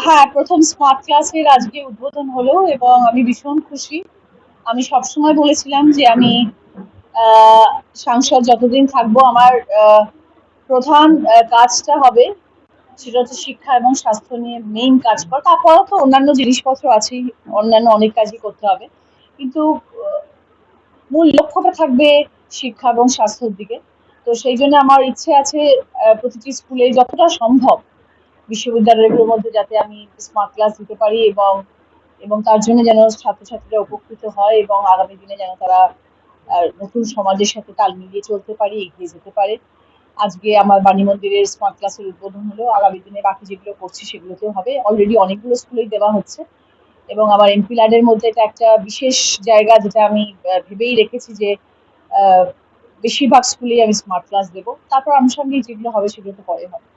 হ্যাঁ, প্রথম স্মার্ট ক্লাসের আজকে উদ্বোধন হলো এবং আমি ভীষণ খুশি। আমি সবসময় বলেছিলাম যে আমি আহ, সাংসদ যতদিন থাকবো আমার প্রধান কাজটা হবে সেটা হচ্ছে শিক্ষা এবং স্বাস্থ্য নিয়ে মেইন কাজ করা। তারপরেও তো অন্যান্য জিনিসপত্র আছেই, অন্যান্য অনেক কাজই করতে হবে। কিন্তু আহ, মূল লক্ষ্যটা থাকবে শিক্ষা এবং স্বাস্থ্যের দিকে। তো সেই জন্য আমার ইচ্ছে আছে প্রতিটি স্কুলে যতটা সম্ভব বিশ্ববিদ্যালয়গুলোর মধ্যে যাতে আমি স্মার্ট ক্লাস দিতে পারি এবং তার জন্য যেন ছাত্রছাত্রীরা উপকৃত হয় এবং আগামী দিনে যেন তারা নতুন সমাজের সাথে তাল মিলিয়ে চলতে পারে, এগিয়ে যেতে পারে। আজকে আমার বাণী মন্দিরের স্মার্ট ক্লাসের উদ্বোধন হলো, আগামী দিনে বাকি যেগুলো করছি সেগুলোতেও হবে। অলরেডি অনেকগুলো স্কুলেই দেওয়া হচ্ছে এবং আমার এমপি ল্যাডের মধ্যে এটা একটা বিশেষ জায়গা, যেটা আমি ভেবেই রেখেছি যে আহ, বেশিরভাগ স্কুলেই আমি স্মার্ট ক্লাস দেবো। তারপর আনুষঙ্গিক যেগুলো হবে সেগুলো তো পরে হবে।